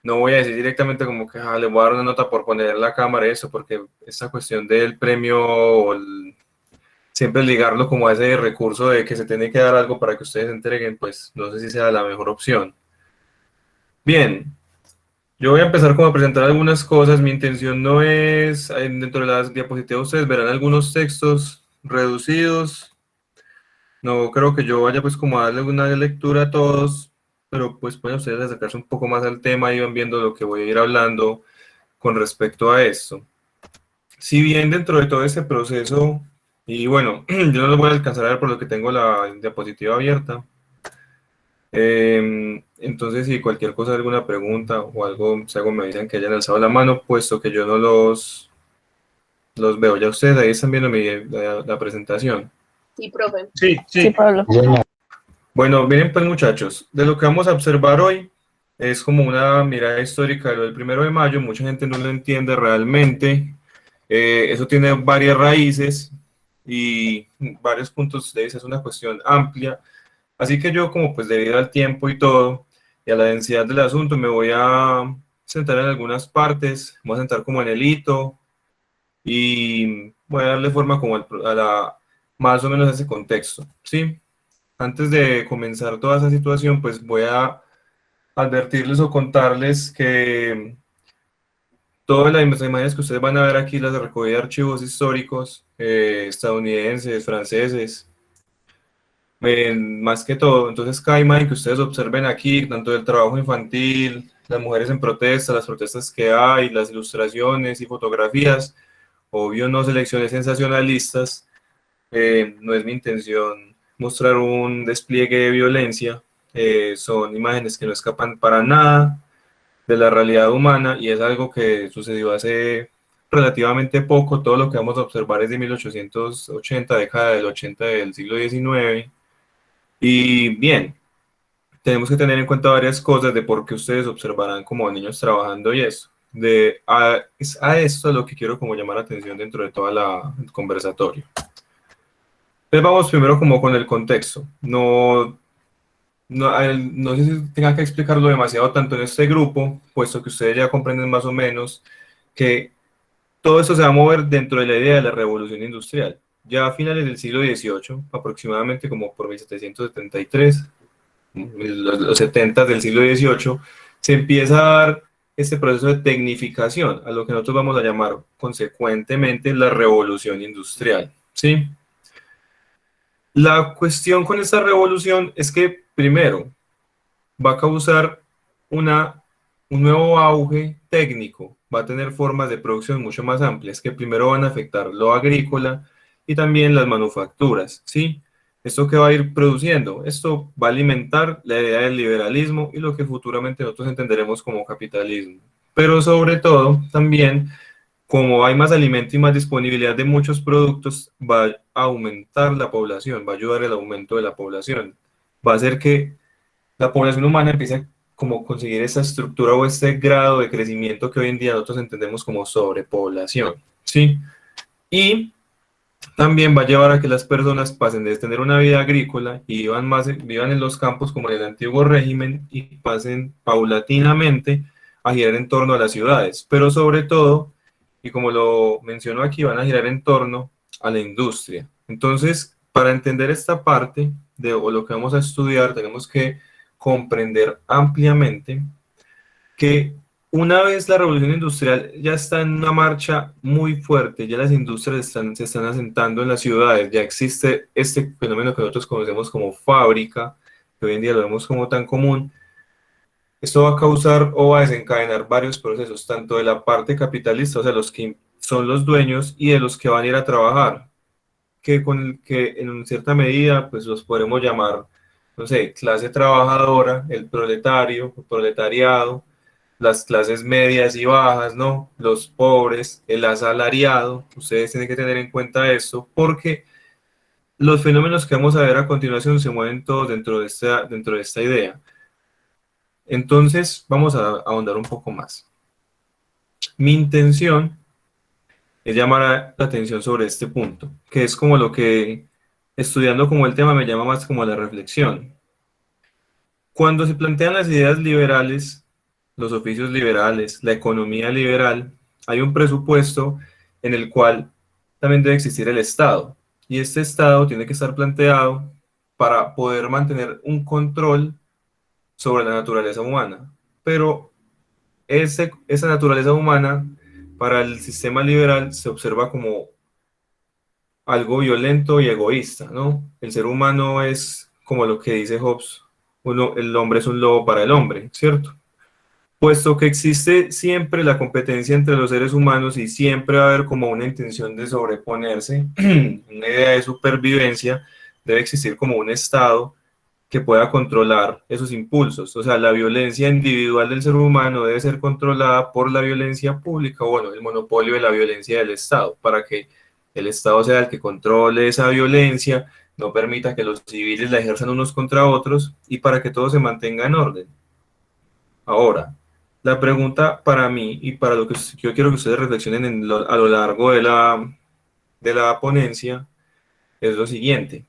No voy a decir directamente como que le voy a dar una nota por poner la cámara y eso, porque esta cuestión del premio, siempre ligarlo como a ese recurso de que se tiene que dar algo para que ustedes se entreguen, pues no sé si sea la mejor opción. Bien, yo voy a empezar como a presentar algunas cosas. Mi intención no es, dentro de las diapositivas ustedes verán algunos textos reducidos. No creo que yo vaya pues como a darle una lectura a todos, pero pues pueden ustedes acercarse un poco más al tema y van viendo lo que voy a ir hablando con respecto a esto. Si bien dentro de todo este proceso, y bueno, yo no lo voy a alcanzar a ver por lo que tengo la diapositiva abierta, entonces si cualquier cosa, alguna pregunta o algo, si algo me dicen que hayan alzado la mano, puesto que yo no los veo. Ya ustedes ahí están viendo la presentación. Sí, profe. Sí, Sí, sí. Pablo. Bueno, miren pues muchachos, de lo que vamos a observar hoy es como una mirada histórica de lo del 1 de mayo. Mucha gente no lo entiende realmente. Eso tiene varias raíces y varios puntos de vista, es una cuestión amplia. Así que yo, como pues debido al tiempo y todo, y a la densidad del asunto, me voy a centrar en algunas partes, voy a centrar como en el hito y voy a darle forma como más o menos a ese contexto, ¿sí? Antes de comenzar toda esa situación, pues voy a advertirles o contarles que todas las imágenes que ustedes van a ver aquí, las de recogida de archivos históricos, estadounidenses, franceses, más que todo. Entonces, cada imagen que ustedes observen aquí, tanto del trabajo infantil, las mujeres en protesta, las protestas que hay, las ilustraciones y fotografías, obvio no selecciones sensacionalistas, no es mi intención mostrar un despliegue de violencia, son imágenes que no escapan para nada de la realidad humana y es algo que sucedió hace relativamente poco. Todo lo que vamos a observar es de 1880, década del 80 del siglo XIX. Y bien, tenemos que tener en cuenta varias cosas de por qué ustedes observarán como niños trabajando y eso. Es a esto a lo que quiero como llamar la atención dentro de toda el conversatorio. Entonces vamos primero como con el contexto. No sé si tenga que explicarlo demasiado tanto en este grupo, puesto que ustedes ya comprenden más o menos que todo esto se va a mover dentro de la idea de la revolución industrial. Ya a finales del siglo XVIII, aproximadamente como por 1773, los 70 del siglo XVIII, se empieza a dar este proceso de tecnificación, a lo que nosotros vamos a llamar consecuentemente la revolución industrial, ¿sí? La cuestión con esta revolución es que, primero, va a causar un nuevo auge técnico, va a tener formas de producción mucho más amplias, que primero van a afectar lo agrícola y también las manufacturas, ¿sí? ¿Esto qué va a ir produciendo? Esto va a alimentar la idea del liberalismo y lo que futuramente nosotros entenderemos como capitalismo. Pero sobre todo, también, como hay más alimento y más disponibilidad de muchos productos, va a aumentar la población, va a ayudar el aumento de la población, va a hacer que la población humana empieza a como conseguir esa estructura o este grado de crecimiento que hoy en día nosotros entendemos como sobrepoblación, ¿sí? Y también va a llevar a que las personas pasen de tener una vida agrícola y vivan en los campos como en el antiguo régimen y pasen paulatinamente a girar en torno a las ciudades, pero sobre todo, y como lo menciono aquí, van a girar en torno a la industria. Entonces, para entender esta parte o lo que vamos a estudiar, tenemos que comprender ampliamente que una vez la revolución industrial ya está en una marcha muy fuerte, ya las industrias se están asentando en las ciudades, ya existe este fenómeno que nosotros conocemos como fábrica, que hoy en día lo vemos como tan común. Esto va a causar o va a desencadenar varios procesos, tanto de la parte capitalista, o sea, los que son los dueños, y de los que van a ir a trabajar, que en cierta medida pues los podremos llamar, no sé, clase trabajadora, el proletario, el proletariado, las clases medias y bajas, ¿no? Los pobres, el asalariado. Ustedes tienen que tener en cuenta esto porque los fenómenos que vamos a ver a continuación se mueven todos dentro de esta idea. Entonces, vamos a ahondar un poco más. Mi intención es llamar la atención sobre este punto, que es como lo que, estudiando como el tema, me llama más como la reflexión. Cuando se plantean las ideas liberales, los oficios liberales, la economía liberal, hay un presupuesto en el cual también debe existir el Estado. Y este Estado tiene que estar planteado para poder mantener un control sobre la naturaleza humana. Pero esa naturaleza humana para el sistema liberal se observa como algo violento y egoísta, ¿no? El ser humano es como lo que dice Hobbes, el hombre es un lobo para el hombre, ¿cierto? Puesto que existe siempre la competencia entre los seres humanos y siempre va a haber como una intención de sobreponerse, una idea de supervivencia, debe existir como un Estado que pueda controlar esos impulsos. O sea, la violencia individual del ser humano debe ser controlada por la violencia pública, o bueno, el monopolio de la violencia del Estado, para que el Estado sea el que controle esa violencia, no permita que los civiles la ejerzan unos contra otros y para que todo se mantenga en orden. Ahora, la pregunta para mí y para lo que yo quiero que ustedes reflexionen a lo largo de la ponencia es lo siguiente.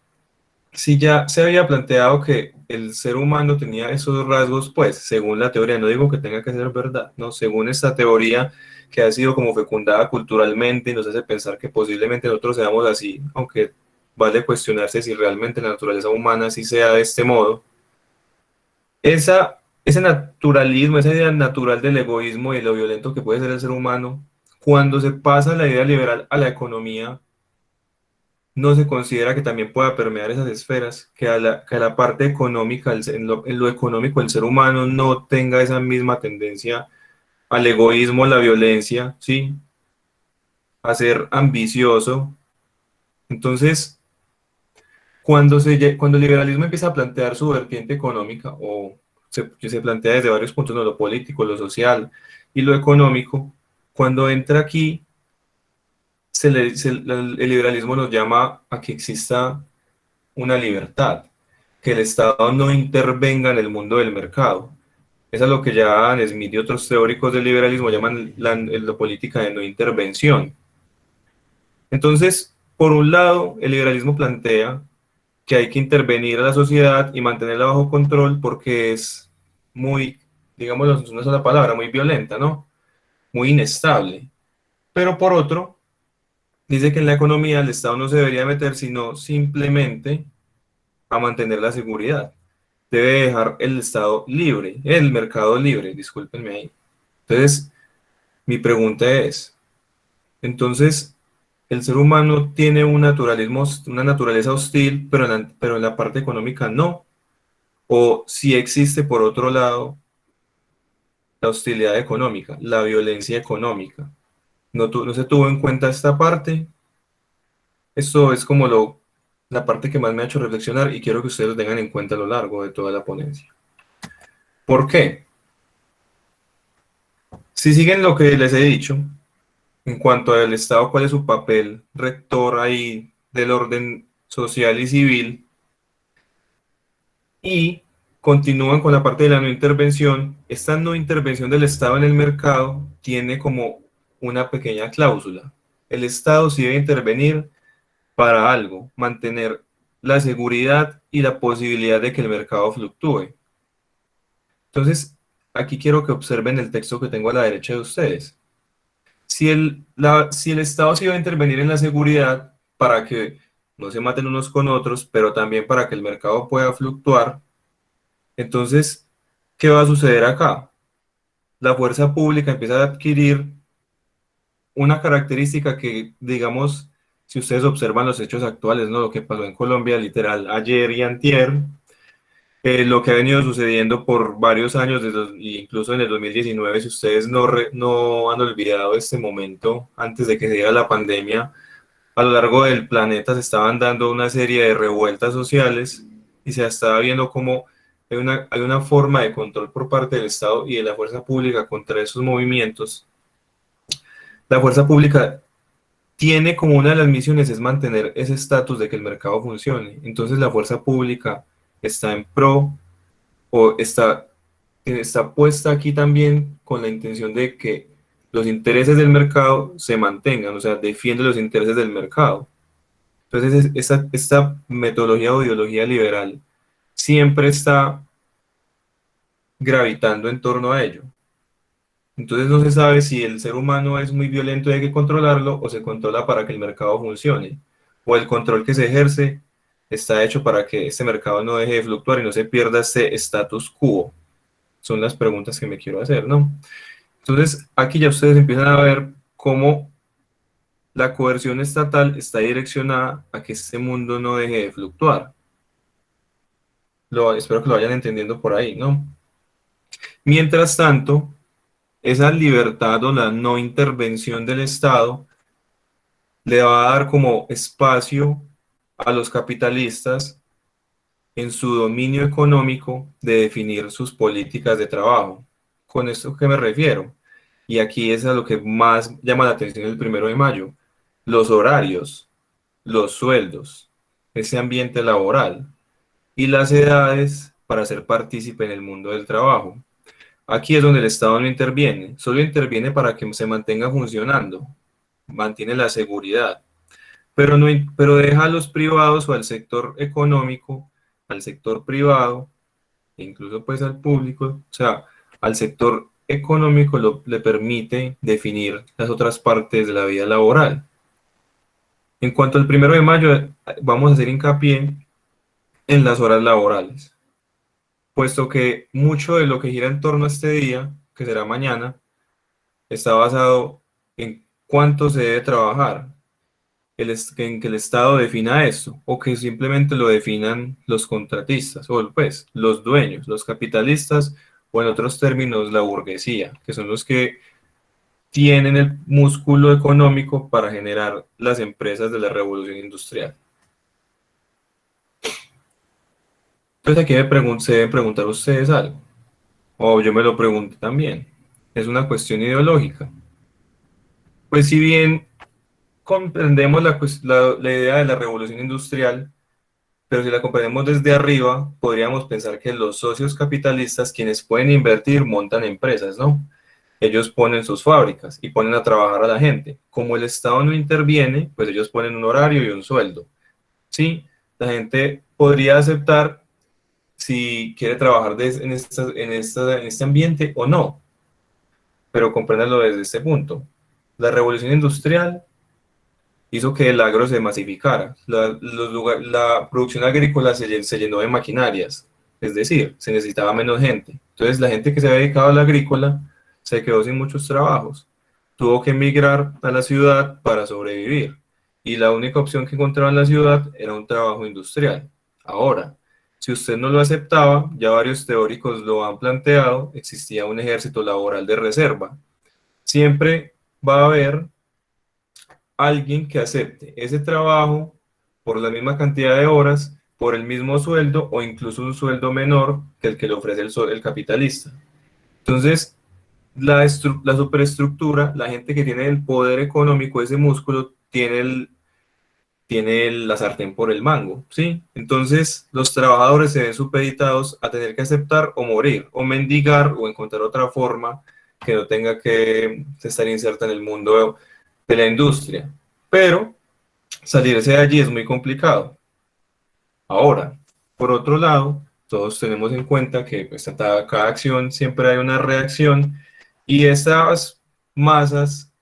Si ya se había planteado que el ser humano tenía esos rasgos, pues, según la teoría, no digo que tenga que ser verdad, ¿no? Según esta teoría que ha sido como fecundada culturalmente y nos hace pensar que posiblemente nosotros seamos así, aunque vale cuestionarse si realmente la naturaleza humana sí sea de este modo. Ese naturalismo, esa idea natural del egoísmo y lo violento que puede ser el ser humano, cuando se pasa la idea liberal a la economía, no se considera que también pueda permear esas esferas, que a la parte económica, en lo económico, el ser humano no tenga esa misma tendencia al egoísmo, a la violencia, ¿sí? A ser ambicioso. Entonces, cuando el liberalismo empieza a plantear su vertiente económica, que se plantea desde varios puntos, ¿no? Lo político, lo social y lo económico, cuando entra aquí, el liberalismo nos llama a que exista una libertad, que el Estado no intervenga en el mundo del mercado. Eso es lo que ya Adam Smith y otros teóricos del liberalismo llaman la política de no intervención. Entonces, por un lado, el liberalismo plantea que hay que intervenir a la sociedad y mantenerla bajo control porque es muy, digamos, una sola palabra, muy violenta, ¿no? Muy inestable. Pero por otro, dice que en la economía el Estado no se debería meter, sino simplemente a mantener la seguridad. Debe dejar el Estado libre, el mercado libre, discúlpenme ahí. Entonces, mi pregunta es, entonces, el ser humano tiene un naturalismo, una naturaleza hostil, pero en la parte económica no. O si existe por otro lado la hostilidad económica, la violencia económica. No se tuvo en cuenta esta parte. Esto es como la parte que más me ha hecho reflexionar y quiero que ustedes lo tengan en cuenta a lo largo de toda la ponencia. ¿Por qué? Si siguen lo que les he dicho, en cuanto al Estado, cuál es su papel rector ahí del orden social y civil, y continúan con la parte de la no intervención. Esta no intervención del Estado en el mercado tiene como una pequeña cláusula. El Estado sí debe intervenir para algo, mantener la seguridad y la posibilidad de que el mercado fluctúe. Entonces, aquí quiero que observen el texto que tengo a la derecha de ustedes. Si el Estado sí va a intervenir en la seguridad para que no se maten unos con otros, pero también para que el mercado pueda fluctuar, entonces, ¿qué va a suceder acá? La fuerza pública empieza a adquirir una característica que, digamos, si ustedes observan los hechos actuales, ¿no? Lo que pasó en Colombia, literal, ayer y antier, lo que ha venido sucediendo por varios años, incluso en el 2019, si ustedes no han olvidado este momento antes de que se diera la pandemia, a lo largo del planeta se estaban dando una serie de revueltas sociales y se estaba viendo cómo hay una forma de control por parte del Estado y de la fuerza pública contra esos movimientos. La fuerza pública tiene como una de las misiones es mantener ese estatus de que el mercado funcione. Entonces la fuerza pública está en pro o está puesta aquí también con la intención de que los intereses del mercado se mantengan, o sea, defiende los intereses del mercado. Entonces, esta metodología o ideología liberal siempre está gravitando en torno a ello. Entonces no se sabe si el ser humano es muy violento y hay que controlarlo o se controla para que el mercado funcione. O el control que se ejerce está hecho para que este mercado no deje de fluctuar y no se pierda este status quo. Son las preguntas que me quiero hacer, ¿no? Entonces aquí ya ustedes empiezan a ver cómo la coerción estatal está direccionada a que este mundo no deje de fluctuar. Espero que lo vayan entendiendo por ahí, ¿no? Mientras tanto, esa libertad o la no intervención del Estado le va a dar como espacio a los capitalistas en su dominio económico de definir sus políticas de trabajo. ¿Con esto qué me refiero? Y aquí es a lo que más llama la atención el 1 de mayo. Los horarios, los sueldos, ese ambiente laboral y las edades para ser partícipe en el mundo del trabajo. Aquí es donde el Estado no interviene, solo interviene para que se mantenga funcionando, mantiene la seguridad, pero, no, pero deja a los privados o al sector económico, al sector privado, e incluso pues al público, o sea, al sector económico le permite definir las otras partes de la vida laboral. En cuanto al 1 de mayo, vamos a hacer hincapié en las horas laborales, puesto que mucho de lo que gira en torno a este día, que será mañana, está basado en cuánto se debe trabajar, en que el Estado defina esto, o que simplemente lo definan los contratistas, o pues los dueños, los capitalistas, o en otros términos, la burguesía, que son los que tienen el músculo económico para generar las empresas de la revolución industrial. Entonces aquí se deben preguntar ustedes algo, o yo me lo pregunto también. Es una cuestión ideológica. Pues si bien comprendemos la idea de la revolución industrial, pero si la comprendemos desde arriba, podríamos pensar que los socios capitalistas, quienes pueden invertir, montan empresas, ¿no? Ellos ponen sus fábricas y ponen a trabajar a la gente. Como el Estado no interviene, pues ellos ponen un horario y un sueldo. Sí, la gente podría aceptar si quiere trabajar en este ambiente o no, pero compréndanlo desde este punto. La revolución industrial hizo que el agro se masificara. La producción agrícola se llenó de maquinarias, es decir, se necesitaba menos gente. Entonces la gente que se había dedicado a la agrícola se quedó sin muchos trabajos. Tuvo que emigrar a la ciudad para sobrevivir. Y la única opción que encontraba en la ciudad era un trabajo industrial. Ahora, si usted no lo aceptaba, ya varios teóricos lo han planteado, existía un ejército laboral de reserva. Siempre va a haber alguien que acepte ese trabajo por la misma cantidad de horas, por el mismo sueldo o incluso un sueldo menor que el que le ofrece el capitalista. Entonces, la superestructura, la gente que tiene el poder económico, ese músculo, tiene la sartén por el mango, ¿sí? Entonces, los trabajadores se ven supeditados a tener que aceptar o morir, o mendigar, o encontrar otra forma que no tenga que estar inserta en el mundo de la industria. Pero salirse de allí es muy complicado. Ahora, por otro lado, todos tenemos en cuenta que pues, a cada acción siempre hay una reacción y estas masas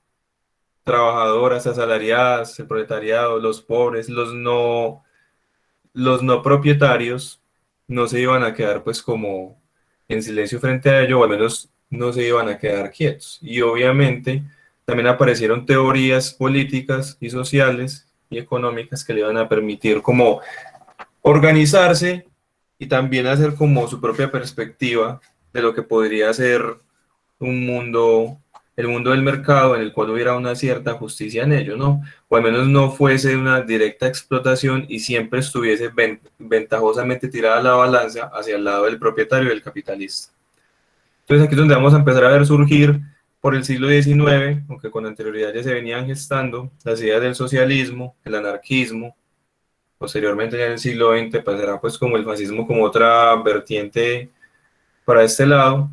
trabajadoras, asalariadas, el proletariado, los pobres, los no propietarios, no se iban a quedar pues como en silencio frente a ello, o al menos no se iban a quedar quietos. Y obviamente también aparecieron teorías políticas y sociales y económicas que le iban a permitir como organizarse y también hacer como su propia perspectiva de lo que podría ser un mundo, el mundo del mercado en el cual hubiera una cierta justicia en ello, ¿no? O al menos no fuese una directa explotación y siempre estuviese ventajosamente tirada la balanza hacia el lado del propietario y del capitalista. Entonces aquí es donde vamos a empezar a ver surgir por el siglo XIX, aunque con anterioridad ya se venían gestando, las ideas del socialismo, el anarquismo. Posteriormente ya en el siglo XX pasará pues como el fascismo como otra vertiente para este lado,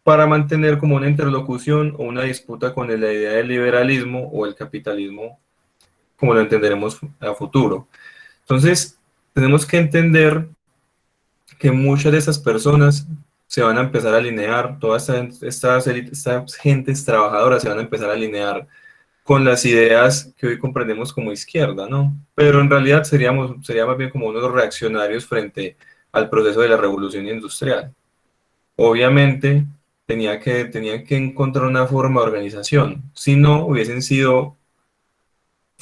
para mantener como una interlocución o una disputa con la idea del liberalismo o el capitalismo como lo entenderemos a futuro. Entonces, tenemos que entender que muchas de esas personas se van a empezar a alinear, estas gentes trabajadoras se van a empezar a alinear con las ideas que hoy comprendemos como izquierda, ¿no? Pero en realidad sería más bien como unos reaccionarios frente al proceso de la revolución industrial. Obviamente tenían que encontrar una forma de organización, si no hubiesen sido,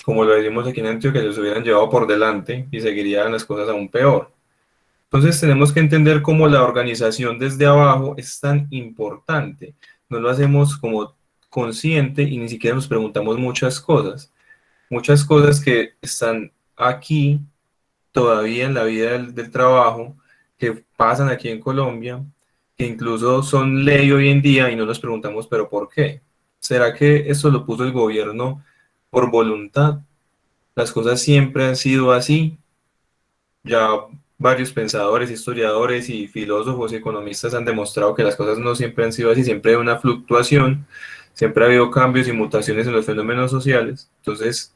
como lo decimos aquí en Antioquia, que los hubieran llevado por delante y seguirían las cosas aún peor. Entonces tenemos que entender cómo la organización desde abajo es tan importante. No lo hacemos como consciente y ni siquiera nos preguntamos muchas cosas que están aquí todavía en la vida del trabajo, que pasan aquí en Colombia, que incluso son ley hoy en día y no nos preguntamos, pero ¿por qué? ¿Será que esto lo puso el gobierno por voluntad? Las cosas siempre han sido así. Ya varios pensadores, historiadores y filósofos y economistas han demostrado que las cosas no siempre han sido así, siempre hay una fluctuación, siempre ha habido cambios y mutaciones en los fenómenos sociales. Entonces,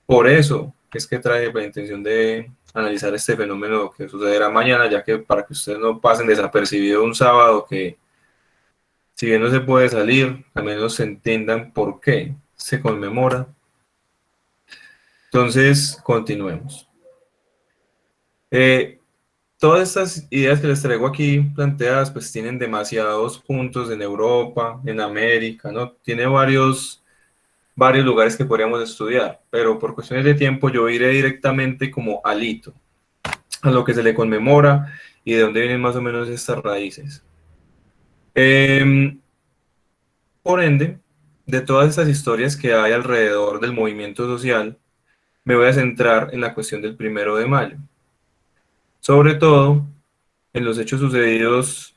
por eso es que trae la intención de analizar este fenómeno que sucederá mañana, ya que para que ustedes no pasen desapercibido un sábado, que si bien no se puede salir, al menos se entiendan por qué se conmemora. Entonces, continuemos. Eh, Todas estas ideas que les traigo aquí planteadas, pues tienen demasiados puntos en Europa, en América, ¿no? Tiene varios lugares que podríamos estudiar, pero por cuestiones de tiempo yo iré directamente como al hito, a lo que se le conmemora y de dónde vienen más o menos estas raíces. Em, por ende, de todas estas historias que hay alrededor del movimiento social, me voy a centrar en la cuestión del 1 de mayo, sobre todo en los hechos sucedidos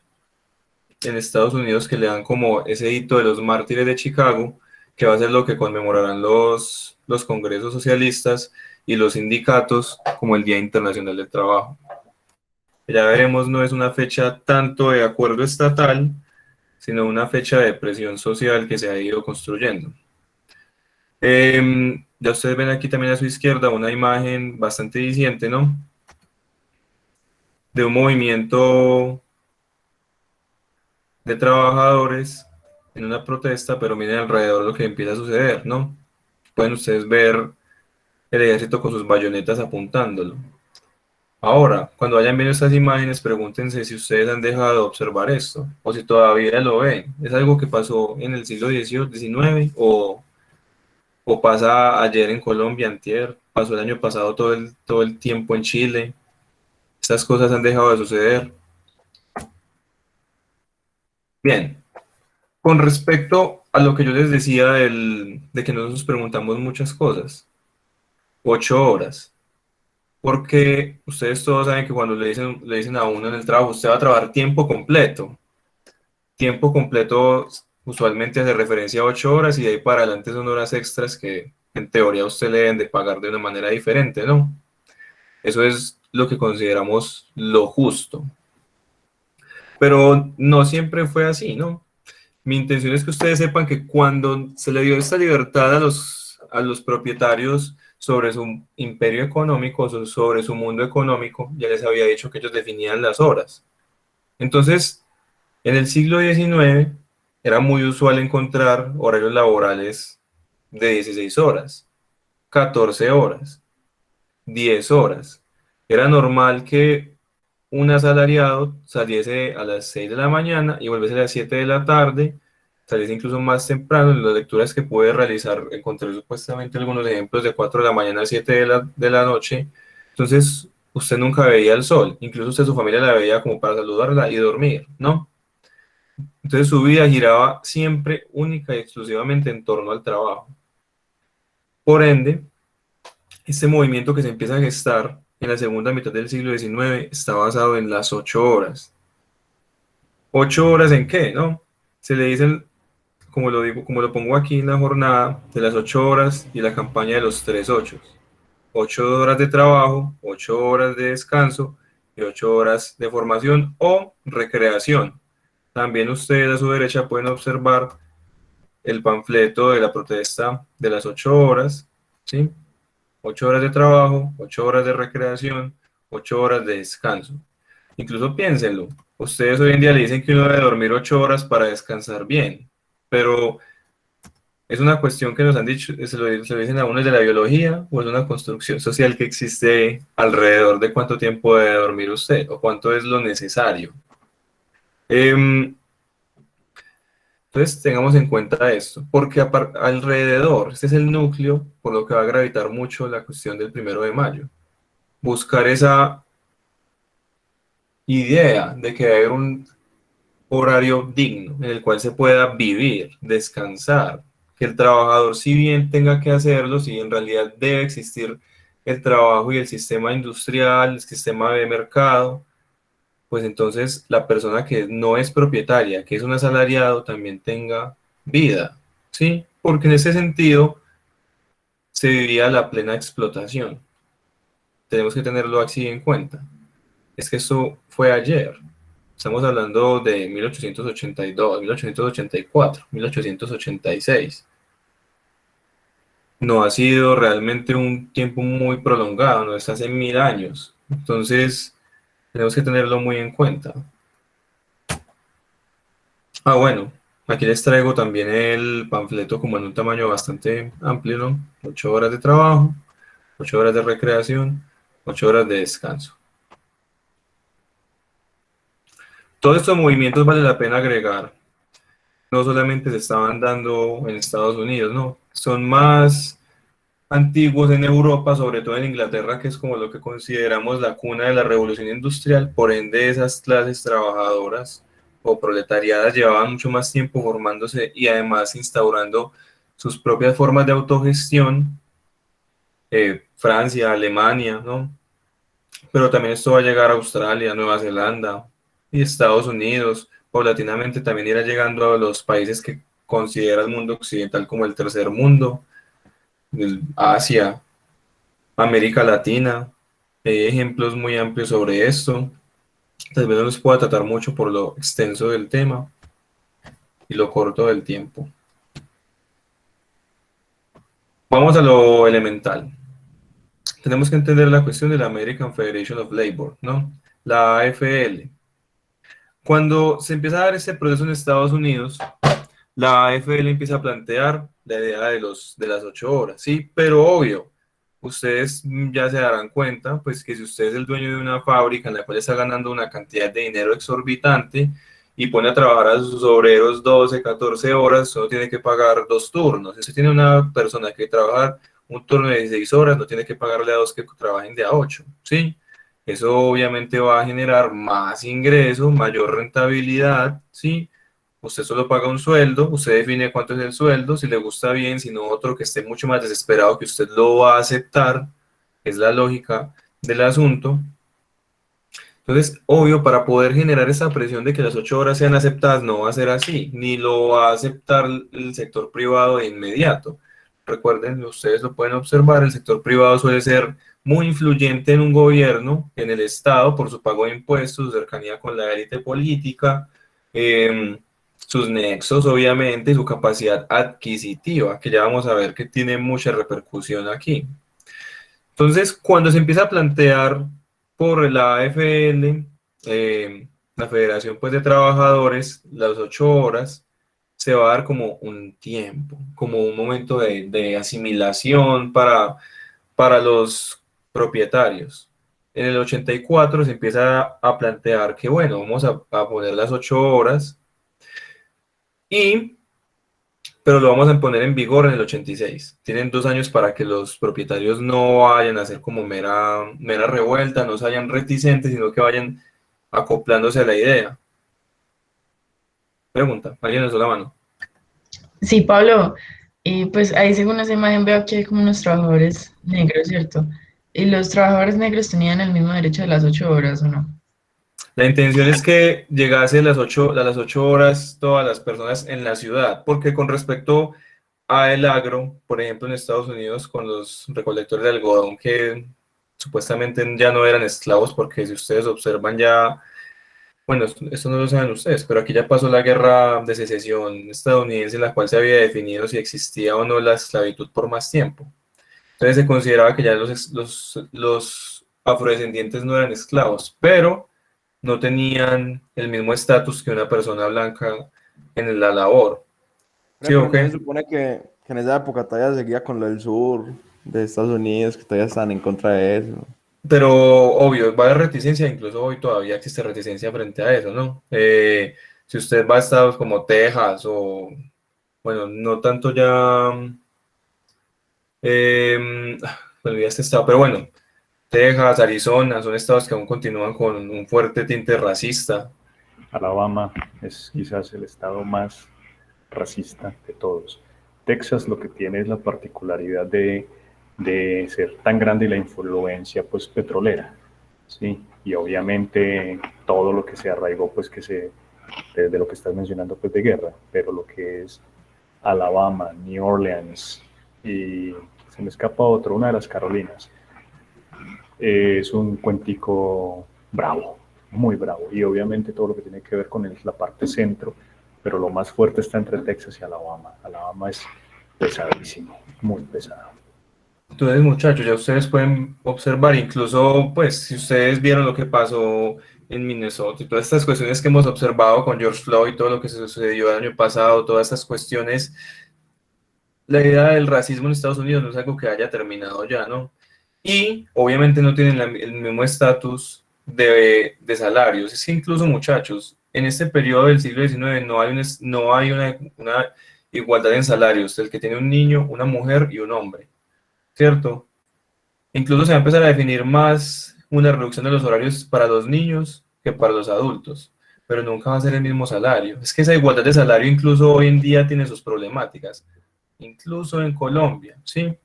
en Estados Unidos que le dan como ese hito de los mártires de Chicago, que va a ser lo que conmemorarán los congresos socialistas y los sindicatos como el Día Internacional del Trabajo. Ya veremos, no es una fecha tanto de acuerdo estatal, sino una fecha de presión social que se ha ido construyendo. Ya ustedes ven aquí también a su izquierda una imagen bastante diciente, ¿no? De un movimiento de trabajadores en una protesta, pero miren alrededor lo que empieza a suceder, ¿no? Pueden ustedes ver el ejército con sus bayonetas apuntándolo. Ahora, cuando vayan viendo estas imágenes, pregúntense si ustedes han dejado de observar esto, o si todavía lo ven. ¿Es algo que pasó en el siglo XVIII, XIX, o pasa ayer en Colombia, antier, pasó el año pasado todo el tiempo en Chile? Estas cosas han dejado de suceder. Bien, con respecto a lo que yo les decía de que nosotros preguntamos muchas cosas, 8 horas. Porque ustedes todos saben que cuando le dicen a uno en el trabajo, usted va a trabajar tiempo completo. Tiempo completo usualmente hace referencia a 8 horas y de ahí para adelante son horas extras que en teoría a usted le deben de pagar de una manera diferente, ¿no? Eso es lo que consideramos lo justo. Pero no siempre fue así, ¿no? Mi intención es que ustedes sepan que cuando se le dio esta libertad a los propietarios sobre su imperio económico, sobre su mundo económico, ya les había dicho que ellos definían las horas. Entonces, en el siglo XIX era muy usual encontrar horarios laborales de 16 horas, 14 horas, 10 horas. Era normal que un asalariado saliese a las 6 de la mañana y volviese a las 7 de la tarde, saliese incluso más temprano. En las lecturas que pude realizar encontré supuestamente algunos ejemplos de 4 de la mañana a 7 de la noche. Entonces, usted nunca veía el sol, incluso usted su familia la veía como para saludarla y dormir, ¿no? Entonces su vida giraba siempre única y exclusivamente en torno al trabajo. Por ende, este movimiento que se empieza a gestar en la segunda mitad del siglo XIX está basado en las 8 horas. ¿8 horas en qué, no? Se le dicen, como lo digo, como lo pongo aquí en la jornada, de las 8 horas y la campaña de los 3 8. 8 horas de trabajo, 8 horas de descanso y 8 horas de formación o recreación. También ustedes a su derecha pueden observar el panfleto de la protesta de las 8 horas, ¿sí? 8 horas de trabajo, 8 horas de recreación, 8 horas de descanso. Incluso piénsenlo, Ustedes hoy en día le dicen que uno debe dormir 8 horas para descansar bien, pero ¿es una cuestión que nos han dicho, se lo dicen a uno de la biología o es una construcción social que existe alrededor de cuánto tiempo debe dormir usted o cuánto es lo necesario? Em, entonces tengamos en cuenta esto, porque alrededor, este es el núcleo por lo que va a gravitar mucho la cuestión del 1 de mayo. Buscar esa idea de que debe haber un horario digno en el cual se pueda vivir, descansar, que el trabajador si bien tenga que hacerlo, si en realidad debe existir el trabajo y el sistema industrial, el sistema de mercado, pues entonces la persona que no es propietaria, que es un asalariado, también tenga vida, ¿sí? Porque en ese sentido se vivía la plena explotación. Tenemos que tenerlo así en cuenta. Es que eso fue ayer. Estamos hablando de 1882, 1884, 1886. No ha sido realmente un tiempo muy prolongado, no es hace 1000 años. Entonces, tenemos que tenerlo muy en cuenta. Ah, bueno, aquí les traigo también el panfleto como en un tamaño bastante amplio, ¿no? 8 horas de trabajo, 8 horas de recreación, 8 horas de descanso. Todos estos movimientos vale la pena agregar. No solamente se estaban dando en Estados Unidos, no, son más antiguos en Europa, sobre todo en Inglaterra, que es como lo que consideramos la cuna de la revolución industrial. Por ende, esas clases trabajadoras o proletariadas llevaban mucho más tiempo formándose y además instaurando sus propias formas de autogestión, Francia, Alemania, ¿no? Pero también esto va a llegar a Australia, Nueva Zelanda y Estados Unidos. Paulatinamente también irá llegando a los países que considera el mundo occidental como el tercer mundo, Asia, América Latina. Hay ejemplos muy amplios sobre esto. Tal vez no los pueda tratar mucho por lo extenso del tema y lo corto del tiempo. Vamos a lo elemental. Tenemos que entender la cuestión de la American Federation of Labor, ¿no? La AFL. Cuando se empieza a dar este proceso en Estados Unidos, la AFL empieza a plantear la idea de las 8 horas, ¿sí? Pero obvio, ustedes ya se darán cuenta, pues que si usted es el dueño de una fábrica en la cual está ganando una cantidad de dinero exorbitante y pone a trabajar a sus obreros 12, 14 horas, solo tiene que pagar 2 turnos. Si usted tiene una persona que trabaja un turno de 16 horas, no tiene que pagarle a dos que trabajen de a 8, ¿sí? Eso obviamente va a generar más ingreso, mayor rentabilidad, ¿sí? Usted solo paga un sueldo, usted define cuánto es el sueldo, si le gusta bien, si no otro que esté mucho más desesperado que usted lo va a aceptar, es la lógica del asunto. Entonces, obvio, para poder generar esa presión de que las 8 horas sean aceptadas, no va a ser así, ni lo va a aceptar el sector privado de inmediato. Recuerden, ustedes lo pueden observar, el sector privado suele ser muy influyente en un gobierno, en el Estado, por su pago de impuestos, su cercanía con la élite política, sus nexos, obviamente, y su capacidad adquisitiva, que ya vamos a ver que tiene mucha repercusión aquí. Entonces, cuando se empieza a plantear por la AFL, la Federación pues, de Trabajadores, las 8 horas, se va a dar como un tiempo, como un momento de asimilación para los propietarios. En el 84 se empieza a plantear que, bueno, vamos a poner las 8 horas, y pero lo vamos a poner en vigor en el 86. Tienen 2 años para que los propietarios no vayan a hacer como mera revuelta, no se vayan reticentes, sino que vayan acoplándose a la idea. Pregunta, ¿alguien alzó la mano? Sí, Pablo, y pues ahí según esa imagen veo que hay como unos trabajadores negros, ¿cierto? ¿Y los trabajadores negros tenían el mismo derecho de las 8 horas o no? La intención es que llegase a las 8 horas todas las personas en la ciudad, porque con respecto a el agro, por ejemplo en Estados Unidos con los recolectores de algodón que supuestamente ya no eran esclavos, porque si ustedes observan ya. Bueno, esto no lo saben ustedes, pero aquí ya pasó la guerra de secesión estadounidense en la cual se había definido si existía o no la esclavitud por más tiempo. Entonces se consideraba que ya los afrodescendientes no eran esclavos, pero no tenían el mismo estatus que una persona blanca en la labor. ¿Sí o Pero no se qué? supone que en esa época todavía seguía con lo del sur de Estados Unidos, que todavía estaban en contra de eso. Pero obvio, va a haber reticencia, incluso hoy todavía existe reticencia frente a eso, ¿no? Si usted va a estados como Texas o, bueno, no tanto ya, me olvidé este estado, pero bueno, Texas, Arizona, son estados que aún continúan con un fuerte tinte racista. Alabama es quizás el estado más racista de todos. Texas lo que tiene es la particularidad de ser tan grande y la influencia pues petrolera, ¿sí? Y obviamente todo lo que se arraigó pues de lo que estás mencionando pues de guerra, pero lo que es Alabama, New Orleans y se me escapa otro, una de las Carolinas, es un cuentico bravo, muy bravo. Y obviamente todo lo que tiene que ver con la parte centro, pero lo más fuerte está entre Texas y Alabama. Alabama es pesadísimo, muy pesado. Entonces, muchachos, ya ustedes pueden observar, incluso, pues, si ustedes vieron lo que pasó en Minnesota y todas estas cuestiones que hemos observado con George Floyd, todo lo que se sucedió el año pasado, todas estas cuestiones, la idea del racismo en Estados Unidos no es algo que haya terminado ya, ¿no? Y obviamente no tienen el mismo estatus de salarios. Es que incluso, muchachos, en este periodo del siglo XIX no hay una igualdad en salarios, el que tiene un niño, una mujer y un hombre, ¿cierto? Incluso se va a empezar a definir más una reducción de los horarios para los niños que para los adultos, pero nunca va a ser el mismo salario. Es que esa igualdad de salario incluso hoy en día tiene sus problemáticas, incluso en Colombia, ¿sí?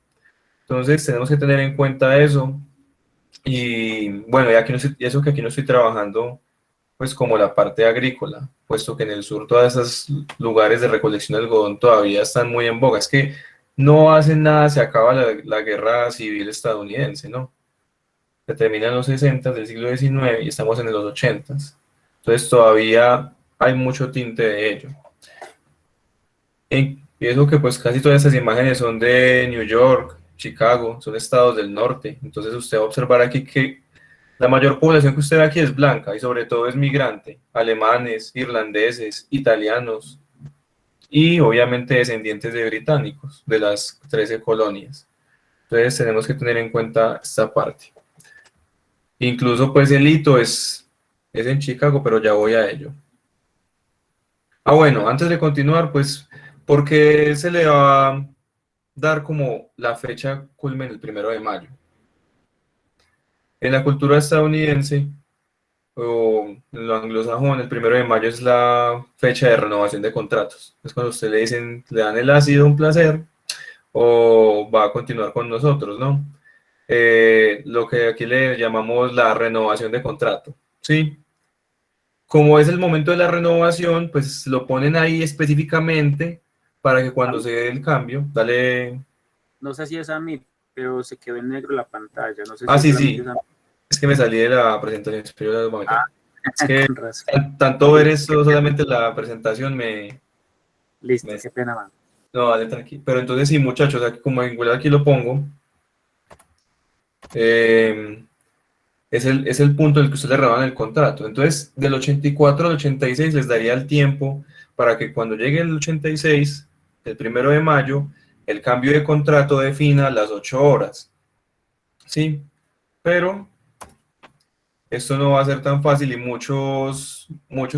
Entonces tenemos que tener en cuenta eso. Y bueno, y eso que aquí no estoy trabajando, pues como la parte agrícola, puesto que en el sur todos esos lugares de recolección de algodón todavía están muy en boga. Es que no hacen nada, se acaba la guerra civil estadounidense, ¿no? Se termina en los 60 del siglo XIX y estamos en los 80. Entonces todavía hay mucho tinte de ello. Y eso que pues casi todas estas imágenes son de New York, Chicago, son estados del norte. Entonces usted va a observar aquí que la mayor población que usted ve aquí es blanca y sobre todo es migrante, alemanes, irlandeses, italianos y obviamente descendientes de británicos de las 13 colonias. Entonces tenemos que tener en cuenta esta parte. Incluso pues el hito es en Chicago, pero ya voy a ello. Ah, bueno, antes de continuar, pues, ¿por qué se le va a dar como la fecha culmen el 1 de mayo? En la cultura estadounidense o en lo anglosajón, el 1 de mayo es la fecha de renovación de contratos. Es cuando usted le dicen, le dan el ha sido un placer o va a continuar con nosotros, ¿no? Lo que aquí le llamamos la renovación de contrato, ¿sí? Como es el momento de la renovación, pues lo ponen ahí específicamente para que cuando se dé el cambio, dale. No sé si es a mí, pero se quedó en negro la pantalla. No sé Ah, si sí, solamente sí, es a mí. es que me salí de la presentación, pero ya lo voy a meter. Ah, Es que con razón. tanto ver esto, solamente la presentación Listo, qué pena, man. no, vale, tranquilo. Pero entonces sí, muchachos, aquí, como igual aquí lo pongo, eh, es el punto en el que ustedes le renuevan el contrato. Entonces, del 84 al 86 les daría el tiempo para que cuando llegue el 86, el 1 de mayo, el cambio de contrato defina las 8 horas. Sí, pero esto no va a ser tan fácil y muchos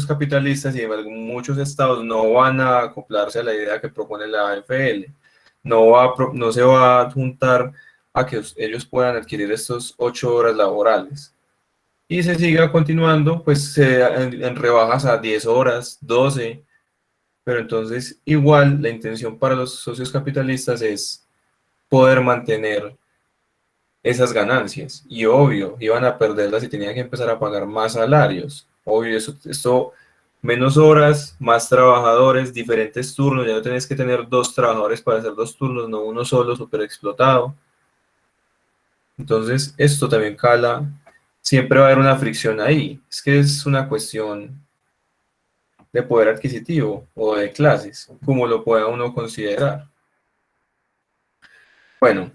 capitalistas y muchos estados no van a acoplarse a la idea que propone la AFL. No se va a juntar a que ellos puedan adquirir estos 8 horas laborales. Y se siga continuando, pues en rebajas a 10 horas, 12, pero entonces igual la intención para los socios capitalistas es poder mantener esas ganancias. Y obvio, iban a perderlas y tenían que empezar a pagar más salarios. Obvio, esto menos horas, más trabajadores, diferentes turnos. Ya no tenés que tener dos trabajadores para hacer dos turnos, no uno solo, súper explotado. Entonces, esto también cala. Siempre va a haber una fricción ahí. Es que es una cuestión de poder adquisitivo o de clases, como lo pueda uno considerar. Bueno,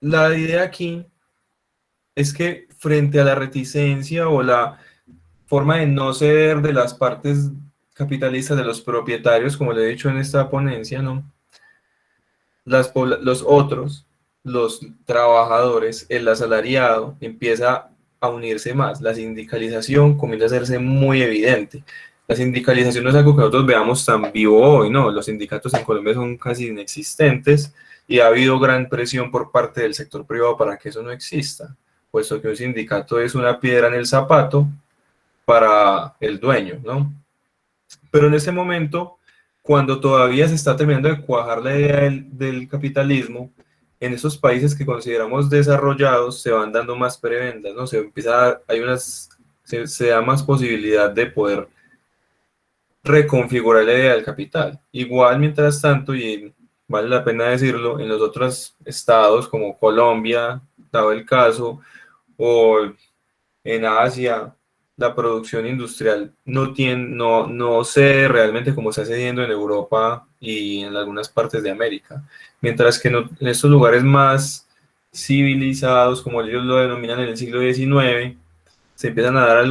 la idea aquí es que frente a la reticencia o la forma de no ceder de las partes capitalistas de los propietarios, como le he dicho en esta ponencia, ¿no? Los otros, los trabajadores, el asalariado, empieza a unirse más. La sindicalización comienza a hacerse muy evidente. La sindicalización no es algo que nosotros veamos tan vivo hoy, ¿no? Los sindicatos en Colombia son casi inexistentes y ha habido gran presión por parte del sector privado para que eso no exista, puesto que un sindicato es una piedra en el zapato para el dueño, ¿no? Pero en ese momento, cuando todavía se está terminando de cuajar la idea del capitalismo, en esos países que consideramos desarrollados se van dando más prebendas, ¿no? Se da más posibilidad de poder reconfigurar la idea del capital. Igual, mientras tanto, y vale la pena decirlo, en los otros estados como Colombia, dado el caso, o en Asia, la producción industrial no sé realmente cómo está sucediendo en Europa y en algunas partes de América. Mientras que en estos lugares más civilizados, como ellos lo denominan en el siglo XIX, se empiezan a dar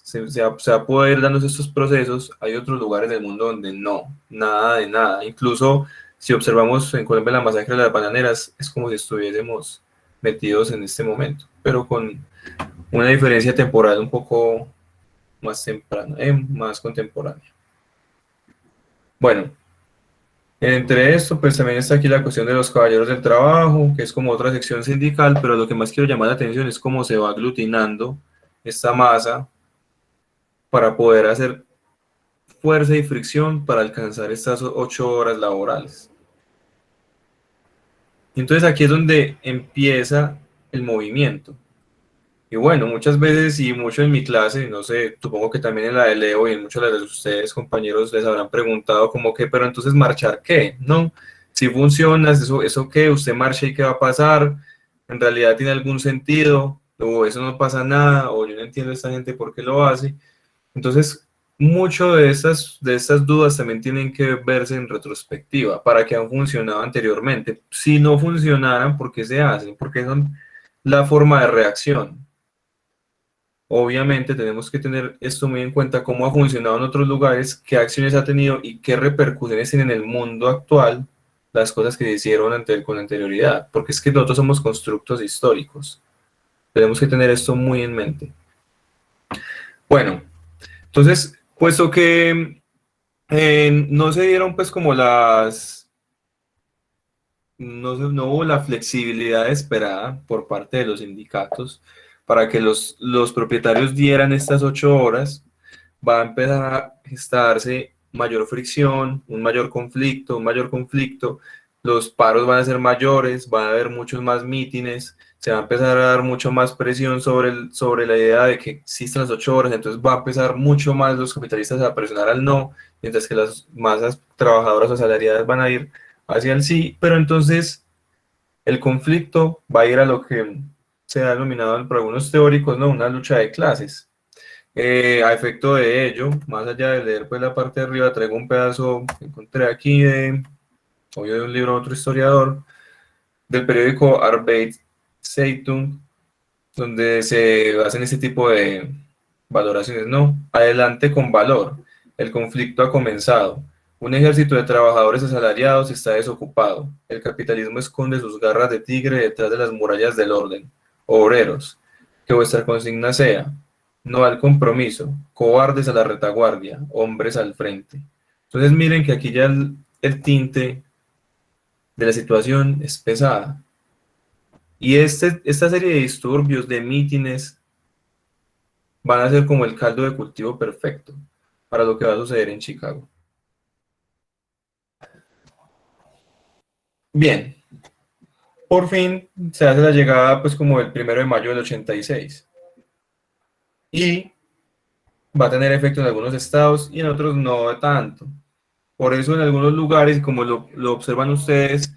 se va a poder darnos estos procesos. Hay otros lugares del mundo donde no, nada de nada. Incluso si observamos en Colombia la masacre de las bananeras, es como si estuviésemos metidos en este momento, pero con una diferencia temporal un poco más temprana, más contemporánea. Bueno, entre esto, pues también está aquí la cuestión de los caballeros del trabajo, que es como otra sección sindical, pero lo que más quiero llamar la atención es cómo se va aglutinando esta masa para poder hacer fuerza y fricción para alcanzar estas 8 horas laborales. Entonces aquí es donde empieza el movimiento. Y bueno, muchas veces y mucho en mi clase, no sé, supongo que también en la de Leo y en muchos de ustedes, compañeros, les habrán preguntado como que, pero entonces marchar qué, ¿no? Si funciona, eso qué, usted marcha y qué va a pasar, en realidad tiene algún sentido, o eso no pasa nada, o yo no entiendo a esta gente por qué lo hace. Entonces, mucho de estas dudas también tienen que verse en retrospectiva, para que han funcionado anteriormente. Si no funcionaran, ¿por qué se hacen? Porque son la forma de reacción. Obviamente tenemos que tener esto muy en cuenta, cómo ha funcionado en otros lugares, qué acciones ha tenido y qué repercusiones tienen en el mundo actual las cosas que se hicieron con anterioridad, porque es que nosotros somos constructos históricos. Tenemos que tener esto muy en mente. Bueno, entonces, puesto que no se dieron pues como no hubo la flexibilidad esperada por parte de los sindicatos para que los propietarios dieran estas 8 horas, va a empezar a gestarse mayor fricción, un mayor conflicto, los paros van a ser mayores, van a haber muchos más mítines, se va a empezar a dar mucho más presión sobre la idea de que existen las 8 horas, entonces va a empezar mucho más los capitalistas a presionar al no, mientras que las masas trabajadoras asalariadas van a ir hacia el sí, pero entonces el conflicto va a ir a lo que se ha denominado por algunos teóricos, ¿no? Una lucha de clases. A efecto de ello, más allá de leer pues la parte de arriba, traigo un pedazo que encontré aquí obvio de un libro de otro historiador, del periódico Zeitung, donde se hacen este tipo de valoraciones, ¿no? Adelante con valor, el conflicto ha comenzado. Un ejército de trabajadores asalariados está desocupado. El capitalismo esconde sus garras de tigre detrás de las murallas del orden. Obreros, que vuestra consigna sea: no al compromiso, cobardes a la retaguardia, hombres al frente. Entonces miren que aquí ya el tinte de la situación es pesada. Y esta serie de disturbios, de mítines, van a ser como el caldo de cultivo perfecto para lo que va a suceder en Chicago. Bien, por fin se hace la llegada pues como el 1 de mayo del 86 y va a tener efecto en algunos estados y en otros no tanto. Por eso en algunos lugares, como lo observan ustedes,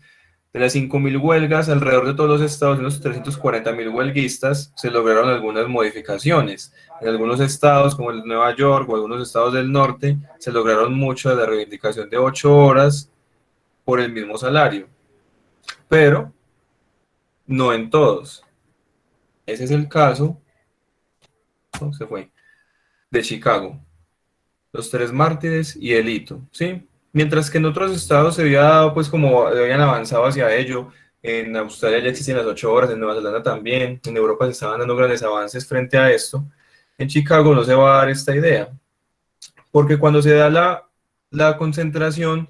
de las 5.000 huelgas, alrededor de todos los estados, de los 340.000 huelguistas, se lograron algunas modificaciones. En algunos estados, como el de Nueva York o algunos estados del norte, se lograron mucho de la reivindicación de 8 horas por el mismo salario. Pero no en todos. Ese es el caso, ¿no? Se fue, de Chicago, los tres mártires y el hito, ¿sí? Mientras que en otros estados se había dado, pues como habían avanzado hacia ello, en Australia ya existen las 8 horas, en Nueva Zelanda también, en Europa se estaban dando grandes avances frente a esto, en Chicago no se va a dar esta idea, porque cuando se da la concentración,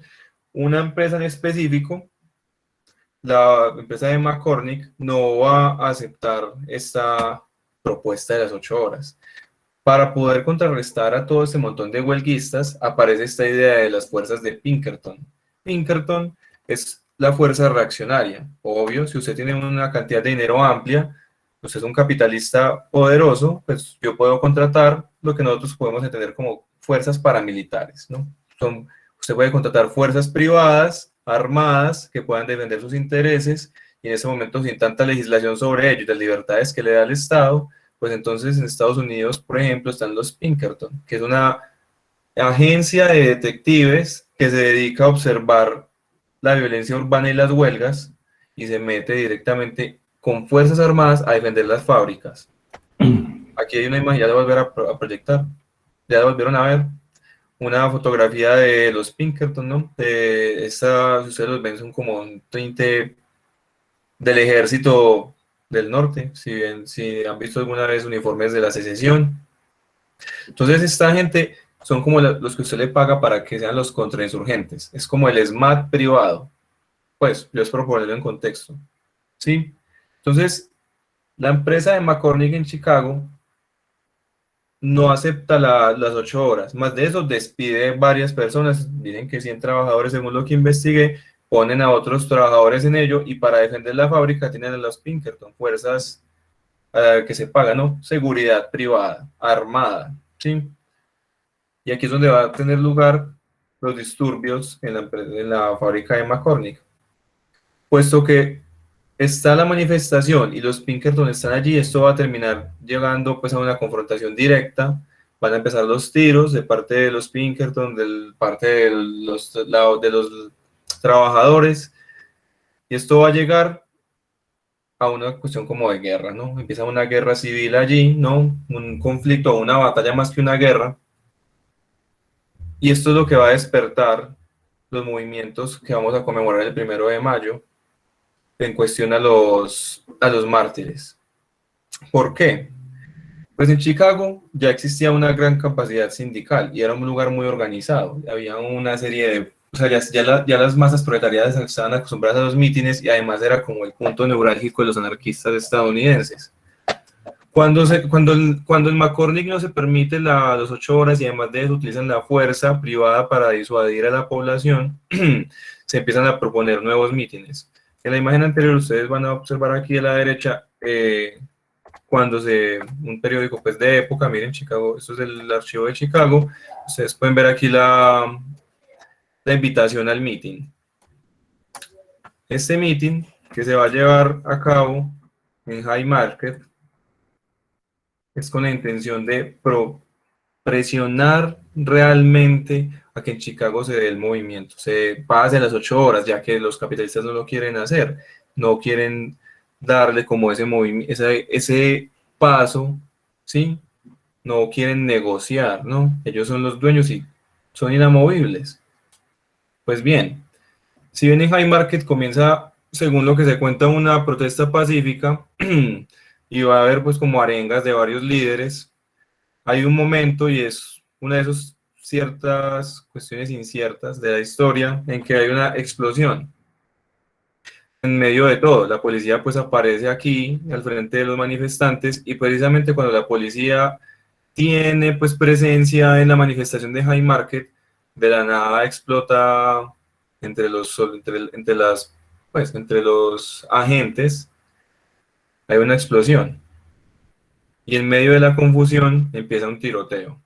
una empresa en específico, la empresa de McCormick, no va a aceptar esta propuesta de las 8 horas. Para poder contrarrestar a todo este montón de huelguistas, aparece esta idea de las fuerzas de Pinkerton. Pinkerton es la fuerza reaccionaria. Obvio, si usted tiene una cantidad de dinero amplia, usted es un capitalista poderoso, pues yo puedo contratar lo que nosotros podemos entender como fuerzas paramilitares, ¿no? Usted puede contratar fuerzas privadas, armadas, que puedan defender sus intereses, y en ese momento, sin tanta legislación sobre ello y las libertades que le da el Estado, pues entonces en Estados Unidos, por ejemplo, están los Pinkerton, que es una agencia de detectives que se dedica a observar la violencia urbana y las huelgas y se mete directamente con fuerzas armadas a defender las fábricas. Aquí hay una imagen, ya la volver a proyectar, ya la volvieron a ver, una fotografía de los Pinkerton, ¿no? De esta, si ustedes los ven, son como un tinte del ejército del norte, si han visto alguna vez uniformes de la secesión. Entonces esta gente son como los que usted le paga para que sean los contrainsurgentes, es como el SMAT privado, pues yo es por ponerlo en contexto, ¿sí? Entonces la empresa de McCormick en Chicago no acepta las 8 horas, más de eso despide varias personas, dicen que 100 trabajadores según lo que investigué, ponen a otros trabajadores en ello y para defender la fábrica tienen a los Pinkerton, fuerzas que se pagan, ¿no? Seguridad privada, armada, ¿sí? Y aquí es donde va a tener lugar los disturbios en la fábrica de McCormick. Puesto que está la manifestación y los Pinkerton están allí, esto va a terminar llegando pues a una confrontación directa, van a empezar los tiros de parte de los Pinkerton, de parte de los trabajadores, y esto va a llegar a una cuestión como de guerra, ¿no? Empieza una guerra civil allí, ¿no? Un conflicto, una batalla más que una guerra, y esto es lo que va a despertar los movimientos que vamos a conmemorar el 1 de mayo en cuestión a los mártires. ¿Por qué? Pues en Chicago ya existía una gran capacidad sindical y era un lugar muy organizado. Había una serie de... O sea, ya las masas proletariadas estaban acostumbradas a los mítines y además era como el punto neurálgico de los anarquistas estadounidenses. Cuando el McCormick no se permite las 8 horas y además de eso utilizan la fuerza privada para disuadir a la población, se empiezan a proponer nuevos mítines. En la imagen anterior ustedes van a observar aquí a la derecha un periódico pues de época, miren Chicago, esto es el archivo de Chicago, ustedes pueden ver aquí la invitación al meeting. Este meeting que se va a llevar a cabo en High Market es con la intención de presionar realmente a que en Chicago se dé el movimiento, se pase las 8 horas, ya que los capitalistas no lo quieren hacer, no quieren darle como ese movimiento, ese paso, ¿sí? No quieren negociar, ¿no? Ellos son los dueños y son inamovibles. Pues bien, si bien en High Market comienza, según lo que se cuenta, una protesta pacífica, y va a haber pues como arengas de varios líderes, hay un momento y es una de esas ciertas cuestiones inciertas de la historia en que hay una explosión en medio de todo. La policía pues aparece aquí al frente de los manifestantes y precisamente cuando la policía tiene pues presencia en la manifestación de High Market, de la nada explota entre los agentes, hay una explosión y en medio de la confusión empieza un tiroteo.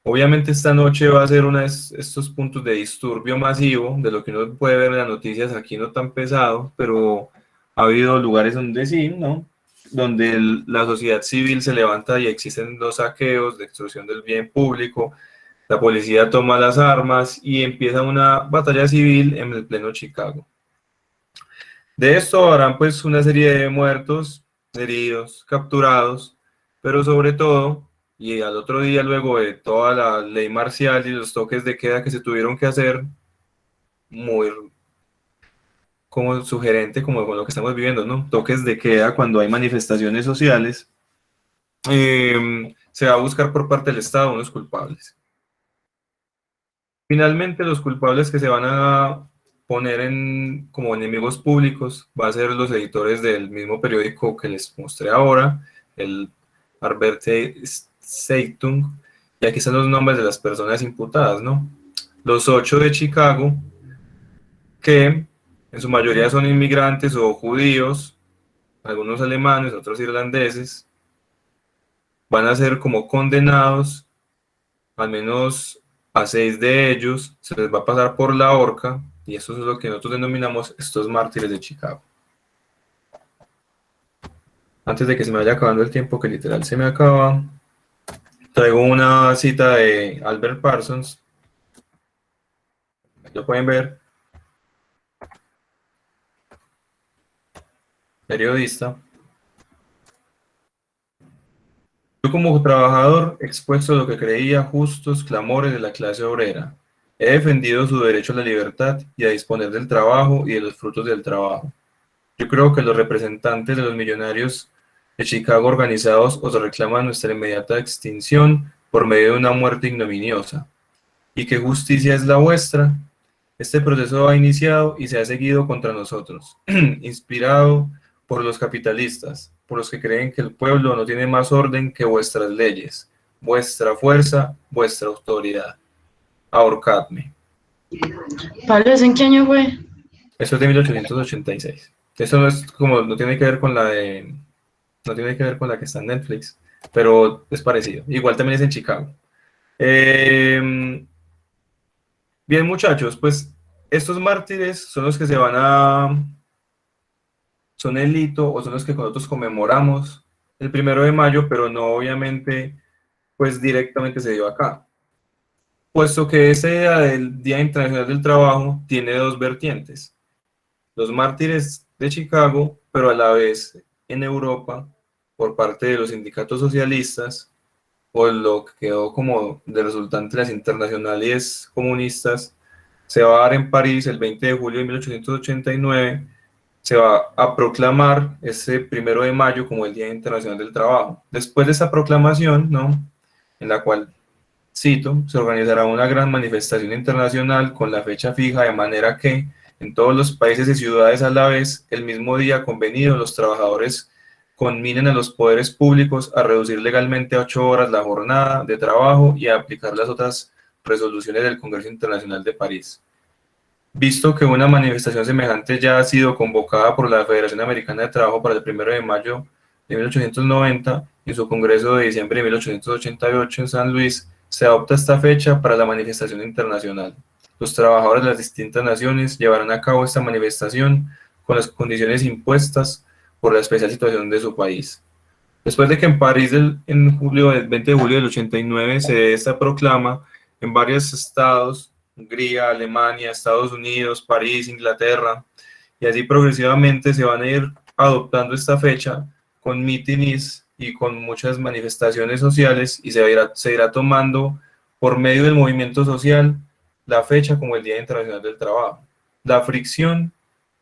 Obviamente esta noche va a ser uno de estos puntos de disturbio masivo, de lo que uno puede ver en las noticias, aquí no tan pesado, pero ha habido lugares donde sí, ¿no? Donde la sociedad civil se levanta y existen los saqueos, de extorsión del bien público, la policía toma las armas y empieza una batalla civil en el pleno Chicago. De esto habrán pues una serie de muertos, heridos, capturados, pero sobre todo, y al otro día luego de toda la ley marcial y los toques de queda que se tuvieron que hacer, muy como sugerente, como con lo que estamos viviendo, ¿no? Toques de queda cuando hay manifestaciones sociales, se va a buscar por parte del Estado unos culpables. Finalmente, los culpables que se van a poner como enemigos públicos va a ser los editores del mismo periódico que les mostré ahora, el Arbete Zeitung, y aquí están los nombres de las personas imputadas, ¿no? Los 8 de Chicago, que en su mayoría son inmigrantes o judíos, algunos alemanes, otros irlandeses, van a ser como condenados, al menos a 6 de ellos se les va a pasar por la horca, y eso es lo que nosotros denominamos estos mártires de Chicago. Antes de que se me vaya acabando el tiempo, que literal se me acaba, traigo una cita de Albert Parsons. Lo pueden ver. Periodista. Yo como trabajador he expuesto lo que creía justos clamores de la clase obrera. He defendido su derecho a la libertad y a disponer del trabajo y de los frutos del trabajo. Yo creo que los representantes de los millonarios de Chicago organizados os reclaman nuestra inmediata extinción por medio de una muerte ignominiosa. ¿Y qué justicia es la vuestra? Este proceso ha iniciado y se ha seguido contra nosotros, inspirado por los capitalistas, por los que creen que el pueblo no tiene más orden que vuestras leyes, vuestra fuerza, vuestra autoridad. Ahorcadme. Pablo, ¿eso en qué año fue? Eso es de 1886. Eso no es como, no tiene que ver con la de, no tiene que ver con la que está en Netflix, pero es parecido. Igual también es en Chicago. Bien, muchachos, pues estos mártires son los que se van a, son el hito o son los que nosotros conmemoramos el 1 de mayo, pero no obviamente, pues directamente se dio acá. Puesto que ese día del Día Internacional del Trabajo tiene dos vertientes. Los mártires de Chicago, pero a la vez en Europa, por parte de los sindicatos socialistas, o lo que quedó como de resultante de las internacionales comunistas, se va a dar en París el 20 de julio de 1889, se va a proclamar ese 1 de mayo como el Día Internacional del Trabajo. Después de esa proclamación, ¿no?, en la cual, cito, se organizará una gran manifestación internacional con la fecha fija, de manera que en todos los países y ciudades a la vez, el mismo día convenido, los trabajadores conminen a los poderes públicos a reducir legalmente a 8 horas la jornada de trabajo y a aplicar las otras resoluciones del Congreso Internacional de París. Visto que una manifestación semejante ya ha sido convocada por la Federación Americana de Trabajo para el 1 de mayo de 1890, en su Congreso de diciembre de 1888 en San Luis, se adopta esta fecha para la manifestación internacional. Los trabajadores de las distintas naciones llevarán a cabo esta manifestación con las condiciones impuestas por la especial situación de su país. Después de que en París, el 20 de julio del 89, se dé esta proclama, en varios estados, Hungría, Alemania, Estados Unidos, París, Inglaterra, y así progresivamente se van a ir adoptando esta fecha con mítines y con muchas manifestaciones sociales, y se irá tomando por medio del movimiento social la fecha como el Día Internacional del Trabajo. La fricción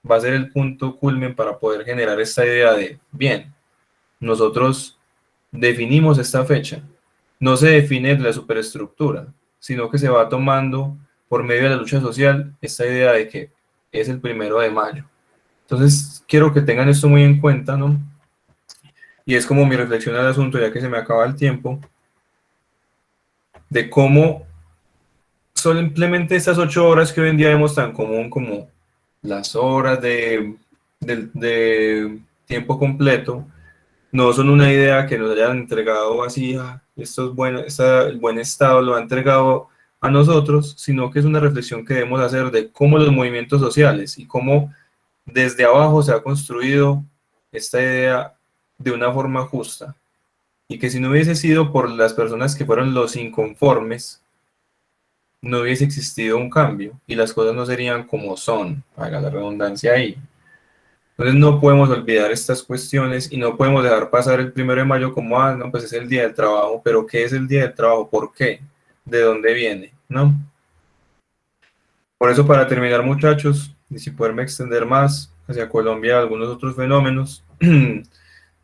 va a ser el punto culmen para poder generar esta idea de, bien, nosotros definimos esta fecha. No se define la superestructura, sino que se va tomando por medio de la lucha social esta idea de que es el 1 de mayo. Entonces, quiero que tengan esto muy en cuenta, ¿no? Y es como mi reflexión al asunto, ya que se me acaba el tiempo, de cómo simplemente estas 8 horas que hoy en día vemos tan común como las horas de tiempo completo, no son una idea que nos hayan entregado así, esto es bueno, el buen Estado lo ha entregado a nosotros, sino que es una reflexión que debemos hacer de cómo los movimientos sociales y cómo desde abajo se ha construido esta idea de una forma justa, y que si no hubiese sido por las personas que fueron los inconformes, no hubiese existido un cambio y las cosas no serían como son, haga la redundancia ahí. Entonces no podemos olvidar estas cuestiones y no podemos dejar pasar el 1 de mayo como, no, pues es el día del trabajo, pero ¿qué es el día del trabajo? ¿Por qué? ¿De dónde viene? ¿No? Por eso, para terminar, muchachos, y sin poderme extender más hacia Colombia, algunos otros fenómenos,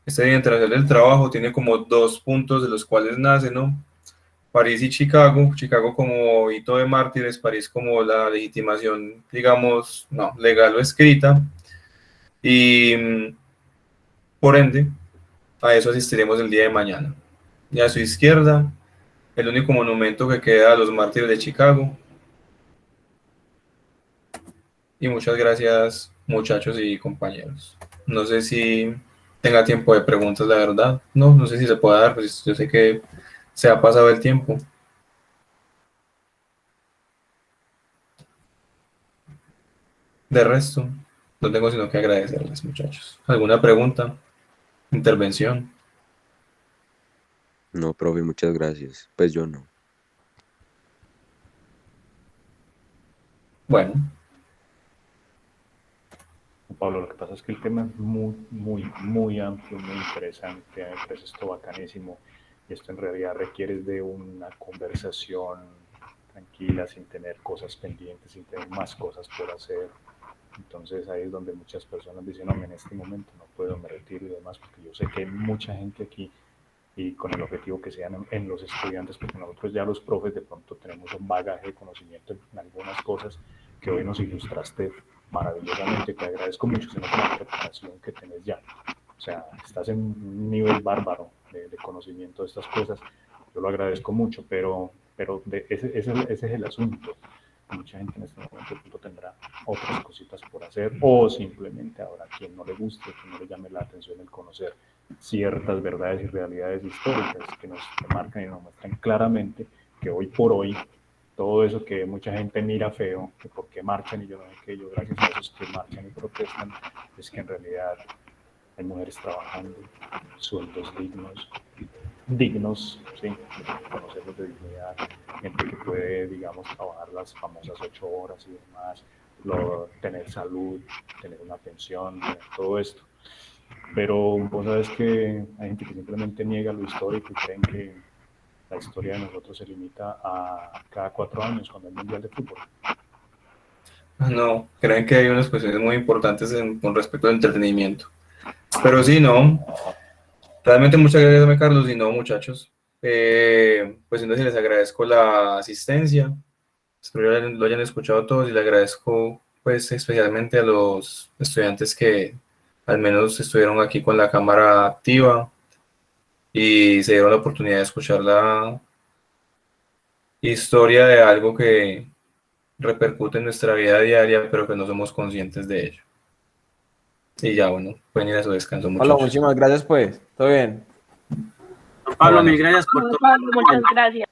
este Día Internacional del Trabajo tiene como 2 puntos de los cuales nace, ¿no? París y Chicago, Chicago como hito de mártires, París como la legitimación, digamos, no, legal o escrita, y por ende, a eso asistiremos el día de mañana. Y a su izquierda, el único monumento que queda a los mártires de Chicago. Y muchas gracias, muchachos y compañeros. No sé si tenga tiempo de preguntas, la verdad. No sé si se puede dar, pues yo sé que se ha pasado el tiempo. De resto, no tengo sino que agradecerles, muchachos. ¿Alguna pregunta? ¿Intervención? No, profe, muchas gracias. Pues yo no. Bueno, Pablo, lo que pasa es que el tema es muy amplio, muy interesante, pues esto bacanísimo, y esto en realidad requiere de una conversación tranquila, sin tener cosas pendientes, sin tener más cosas por hacer. Entonces ahí es donde muchas personas dicen, no, en este momento no puedo, me retiro y demás, porque yo sé que hay mucha gente aquí y con el objetivo que sean en los estudiantes, porque nosotros ya los profes de pronto tenemos un bagaje de conocimiento en algunas cosas que hoy nos ilustraste maravillosamente, te agradezco mucho, sino con la preparación que tenés ya. O sea, estás en un nivel bárbaro de conocimiento de estas cosas, yo lo agradezco mucho, pero ese es el asunto. Mucha gente en este momento tendrá otras cositas por hacer o simplemente habrá quien no le guste, quien no le llame la atención el conocer ciertas verdades y realidades históricas que nos marcan y nos muestran claramente que hoy por hoy todo eso que mucha gente mira feo, que por qué marchan y yo no sé qué, yo gracias a esos que marchan y protestan, es que en realidad hay mujeres trabajando, sueldos dignos, sí, conocerlos de dignidad, gente que puede, digamos, trabajar las famosas 8 horas y demás, tener salud, tener una pensión, tener todo esto. Pero vos sabes que hay gente que simplemente niega lo histórico y creen que la historia de nosotros se limita a cada 4 años cuando hay Mundial de Fútbol. no, creen que hay unas cuestiones muy importantes con respecto al entretenimiento. Pero sí, no. Realmente muchas gracias, Carlos, y no, muchachos. Pues entonces les agradezco la asistencia. Espero lo hayan escuchado todos y le agradezco pues especialmente a los estudiantes que al menos estuvieron aquí con la cámara activa y se dieron la oportunidad de escuchar la historia de algo que repercute en nuestra vida diaria, pero que no somos conscientes de ello. Y ya, bueno, pueden ir a su descanso, Hola, muchachos. muchísimas gracias, pues. Todo bien. Juan Pablo, Bueno. mil gracias por todo. Pablo, muchas gracias.